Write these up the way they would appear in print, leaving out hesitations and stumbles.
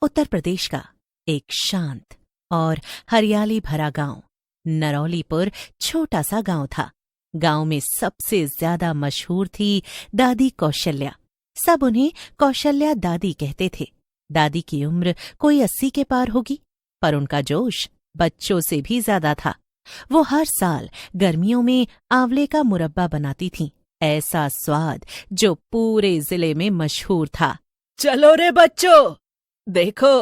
उत्तर प्रदेश का एक शांत और हरियाली भरा गांव नरौलीपुर छोटा सा गांव था। गांव में सबसे ज्यादा मशहूर थी दादी कौशल्या। सब उन्हें कौशल्या दादी कहते थे। दादी की उम्र कोई 80 के पार होगी, पर उनका जोश बच्चों से भी ज्यादा था। वो हर साल गर्मियों में आंवले का मुरब्बा बनाती थीं। ऐसा स्वाद जो पूरे जिले में मशहूर था। चलो रे बच्चों, देखो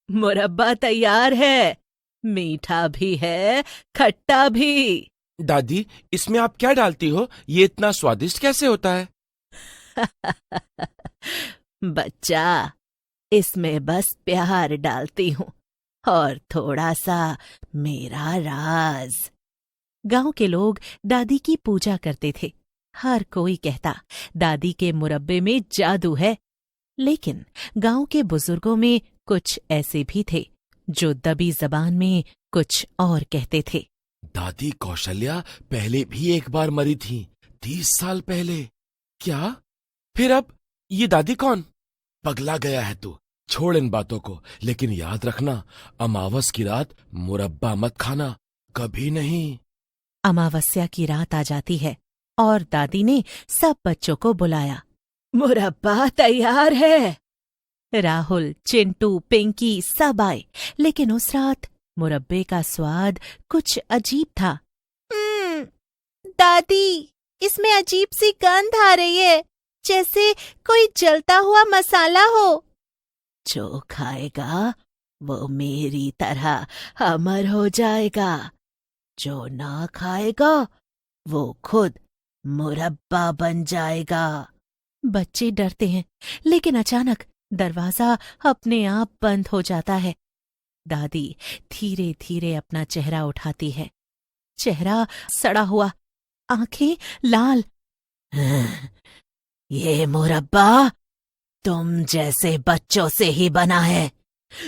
मुरब्बा तैयार है। मीठा भी है, खट्टा भी। दादी, इसमें आप क्या डालती हो? ये इतना स्वादिष्ट कैसे होता है? बच्चा, इसमें बस प्यार डालती हूँ और थोड़ा सा मेरा राज। गांव के लोग दादी की पूजा करते थे। हर कोई कहता दादी के मुरब्बे में जादू है। लेकिन गांव के बुजुर्गों में कुछ ऐसे भी थे जो दबी जबान में कुछ और कहते थे। दादी कौशल्या पहले भी एक बार मरी थी, 30 साल पहले। क्या? फिर अब ये दादी कौन? पगला गया है तू। छोड़ इन बातों को, लेकिन याद रखना, अमावस की रात मुरब्बा मत खाना, कभी नहीं। अमावस्या की रात आ जाती है और दादी ने सब बच्चों को बुलाया। मुरब्बा तैयार है। राहुल, चिंटू, पिंकी सब आए, लेकिन उस रात मुरब्बे का स्वाद कुछ अजीब था। दादी, इसमें अजीब सी गंध आ रही है, जैसे कोई जलता हुआ मसाला हो। जो खाएगा वो मेरी तरह अमर हो जाएगा, जो ना खाएगा वो खुद मुरब्बा बन जाएगा। बच्चे डरते हैं, लेकिन अचानक दरवाजा अपने आप बंद हो जाता है। दादी धीरे धीरे अपना चेहरा उठाती है। चेहरा सड़ा हुआ, आंखें लाल। ये मुरब्बा तुम जैसे बच्चों से ही बना है,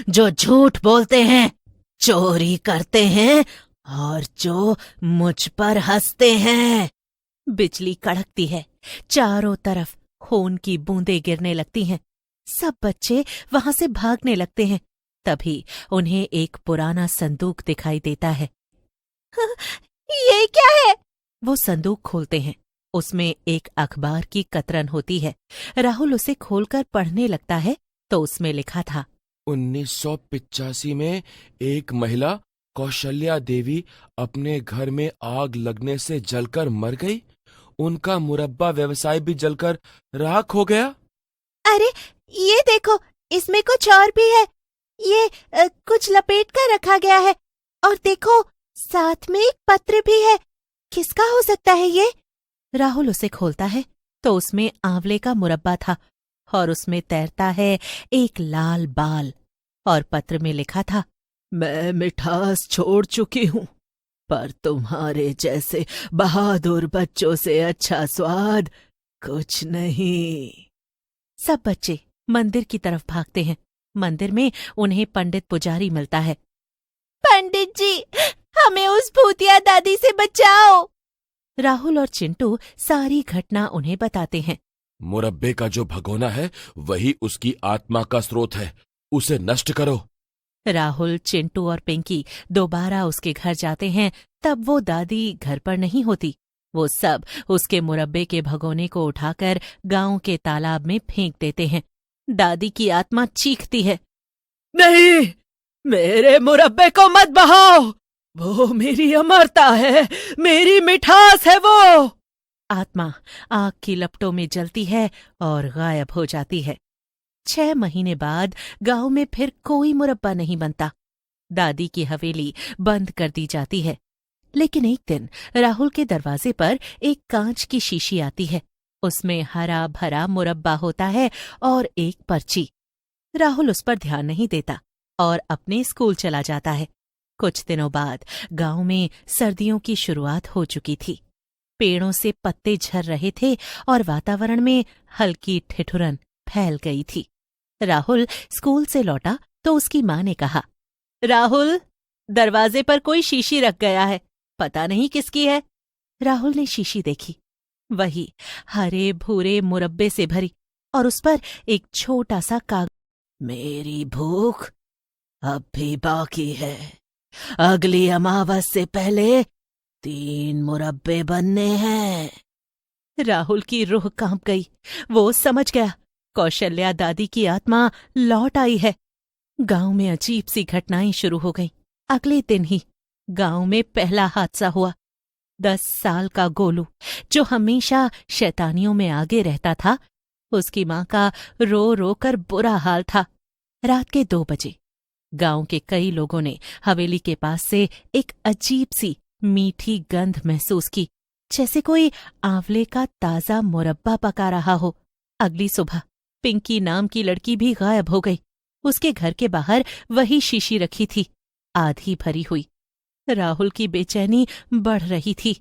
जो झूठ बोलते हैं, चोरी करते हैं और जो मुझ पर हंसते हैं। बिजली कड़कती है, चारों तरफ खून की बूंदें गिरने लगती हैं। सब बच्चे वहां से भागने लगते हैं। तभी उन्हें एक पुराना संदूक दिखाई देता है। ये क्या है? वो संदूक खोलते हैं। उसमें एक अखबार की कतरन होती है। राहुल उसे खोलकर पढ़ने लगता है तो उसमें लिखा था, 1985 में एक महिला कौशल्या देवी अपने घर में आग लगने से जलकर मर गई। उनका मुरब्बा व्यवसाय भी जलकर राख हो गया। अरे ये देखो, इसमें कुछ और भी है। ये कुछ लपेट कर रखा गया है, और देखो साथ में एक पत्र भी है। किसका हो सकता है ये? राहुल उसे खोलता है तो उसमें आंवले का मुरब्बा था और उसमें तैरता है एक लाल बाल। और पत्र में लिखा था, मैं मिठास छोड़ चुकी हूँ, पर तुम्हारे जैसे बहादुर बच्चों से अच्छा स्वाद कुछ नहीं। सब बच्चे मंदिर की तरफ भागते हैं। मंदिर में उन्हें पंडित पुजारी मिलता है। पंडित जी, हमें उस भूतिया दादी से बचाओ। राहुल और चिंटू सारी घटना उन्हें बताते हैं। मुरब्बे का जो भगोना है वही उसकी आत्मा का स्रोत है, उसे नष्ट करो। राहुल, चिंटू और पिंकी दोबारा उसके घर जाते हैं। तब वो दादी घर पर नहीं होती। वो सब उसके मुरब्बे के भगोने को उठाकर गांव के तालाब में फेंक देते हैं। दादी की आत्मा चीखती है, नहीं, मेरे मुरब्बे को मत बहाओ, वो मेरी अमरता है, मेरी मिठास है वो। आत्मा आग की लपटों में जलती है और गायब हो जाती है। 6 महीने बाद गांव में फिर कोई मुरब्बा नहीं बनता। दादी की हवेली बंद कर दी जाती है। लेकिन एक दिन राहुल के दरवाजे पर एक कांच की शीशी आती है। उसमें हरा भरा मुरब्बा होता है और एक पर्ची। राहुल उस पर ध्यान नहीं देता और अपने स्कूल चला जाता है। कुछ दिनों बाद गांव में सर्दियों की शुरुआत हो चुकी थी। पेड़ों से पत्ते झर रहे थे और वातावरण में हल्की ठिठुरन फैल गई थी। राहुल स्कूल से लौटा तो उसकी माँ ने कहा, राहुल, दरवाजे पर कोई शीशी रख गया है, पता नहीं किसकी है। राहुल ने शीशी देखी, वही हरे भूरे मुरब्बे से भरी, और उस पर एक छोटा सा कागज मेरी भूख अब भी बाकी है। अगली अमावस से पहले 3 मुरब्बे बनने हैं। राहुल की रूह कांप गई। वो समझ गया, कौशल्या दादी की आत्मा लौट आई है। गांव में अजीब सी घटनाएं शुरू हो गईं। अगले दिन ही गांव में पहला हादसा हुआ। 10 साल का गोलू, जो हमेशा शैतानियों में आगे रहता था, उसकी मां का रो रो कर बुरा हाल था। रात के 2 बजे गांव के कई लोगों ने हवेली के पास से एक अजीब सी मीठी गंध महसूस की, जैसे कोई आंवले का ताजा मुरब्बा पका रहा हो। अगली सुबह पिंकी नाम की लड़की भी गायब हो गई। उसके घर के बाहर वही शीशी रखी थी, आधी भरी हुई। राहुल की बेचैनी बढ़ रही थी।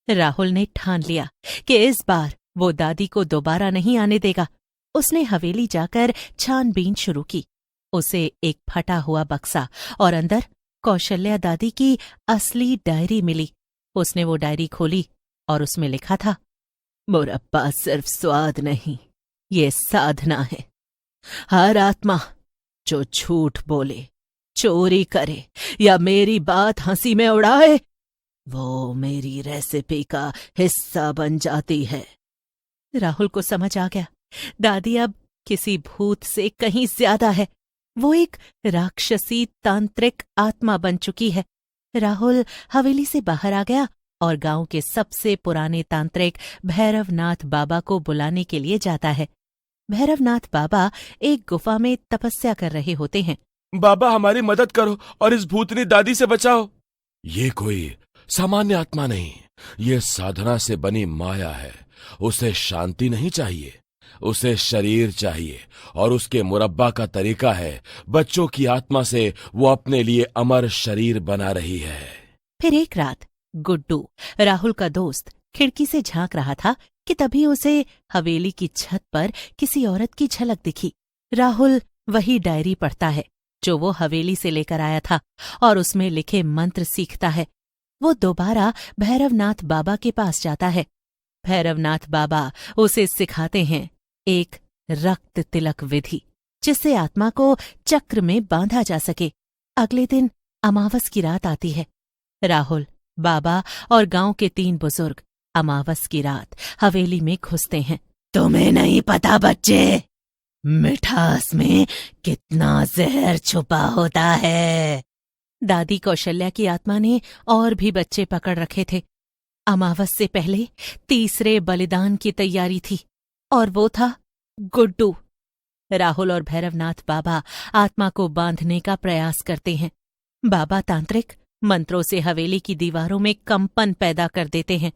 राहुल ने ठान लिया कि इस बार वो दादी को दोबारा नहीं आने देगा। उसने हवेली जाकर छानबीन शुरू की। उसे एक फटा हुआ बक्सा और अंदर कौशल्या दादी की असली डायरी मिली। उसने वो डायरी खोली और उसमें लिखा था, मुरब्बा सिर्फ स्वाद नहीं, ये साधना है। हर आत्मा जो झूठ बोले, चोरी करे या मेरी बात हंसी में उड़ाए, वो मेरी रेसिपी का हिस्सा बन जाती है। राहुल को समझ आ गया, दादी अब किसी भूत से कहीं ज्यादा है। वो एक राक्षसी तांत्रिक आत्मा बन चुकी है। राहुल हवेली से बाहर आ गया और गांव के सबसे पुराने तांत्रिक भैरवनाथ बाबा को बुलाने के लिए जाता है। भैरवनाथ बाबा एक गुफा में तपस्या कर रहे होते हैं। बाबा, हमारी मदद करो और इस भूतनी दादी से बचाओ। ये कोई सामान्य आत्मा नहीं, ये साधना से बनी माया है। उसे शांति नहीं चाहिए, उसे शरीर चाहिए, और उसके मुरब्बा का तरीका है बच्चों की आत्मा से वो अपने लिए अमर शरीर बना रही है। फिर एक रात गुड्डू, राहुल का दोस्त, खिड़की से झांक रहा था कि तभी उसे हवेली की छत पर किसी औरत की झलक दिखी। राहुल वही डायरी पढ़ता है जो वो हवेली से लेकर आया था और उसमें लिखे मंत्र सीखता है। वो दोबारा भैरवनाथ बाबा के पास जाता है। भैरवनाथ बाबा उसे सिखाते हैं एक रक्त तिलक विधि, जिससे आत्मा को चक्र में बांधा जा सके। अगले दिन अमावस की रात आती है। राहुल, बाबा और गांव के 3 बुजुर्ग अमावस की रात हवेली में घुसते हैं। तुम्हें नहीं पता बच्चे, मिठास में कितना जहर छुपा होता है। दादी कौशल्या की आत्मा ने और भी बच्चे पकड़ रखे थे। अमावस से पहले तीसरे बलिदान की तैयारी थी और वो था गुड्डू। राहुल और भैरवनाथ बाबा आत्मा को बांधने का प्रयास करते हैं। बाबा तांत्रिक मंत्रों से हवेली की दीवारों में कंपन पैदा कर देते हैं।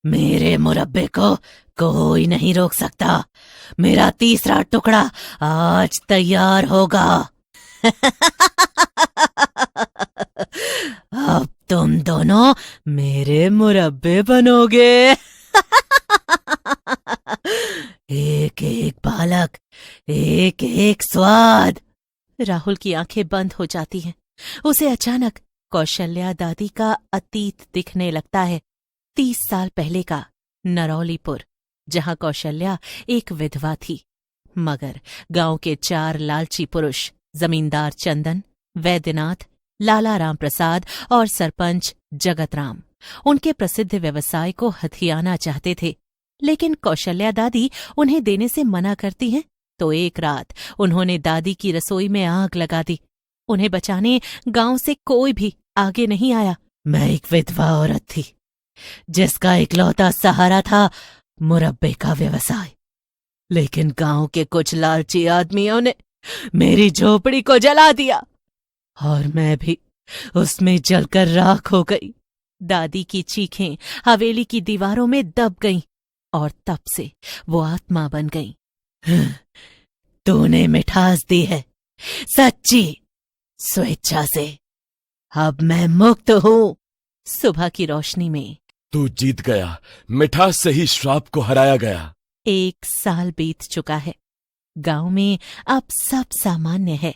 मेरे मुरब्बे को कोई नहीं रोक सकता। मेरा तीसरा टुकड़ा आज तैयार होगा। अब तुम दोनों मेरे मुरब्बे बनोगे। एक एक बालक, एक एक स्वाद। राहुल की आंखें बंद हो जाती हैं। उसे अचानक कौशल्या दादी का अतीत दिखने लगता है। 30 साल पहले का नरौलीपुर, जहां कौशल्या एक विधवा थी, मगर गांव के 4 लालची पुरुष, जमींदार चंदन, वैद्यनाथ, लाला राम प्रसाद और सरपंच जगतराम, उनके प्रसिद्ध व्यवसाय को हथियाना चाहते थे। लेकिन कौशल्या दादी उन्हें देने से मना करती हैं, तो एक रात उन्होंने दादी की रसोई में आग लगा दी। उन्हें बचाने गांव से कोई भी आगे नहीं आया। मैं एक विधवा औरत थी जिसका इकलौता सहारा था मुरब्बे का व्यवसाय। लेकिन गांव के कुछ लालची आदमियों ने मेरी झोपड़ी को जला दिया और मैं भी उसमें जलकर राख हो गई। दादी की चीखें हवेली की दीवारों में दब गईं और तब से वो आत्मा बन गई। तूने मिठास दी है, सच्ची स्वेच्छा से। अब मैं मुक्त हूं। सुबह की रोशनी में तू जीत गया, मिठास से ही श्राप को हराया गया। 1 साल बीत चुका है। गांव में अब सब सामान्य है।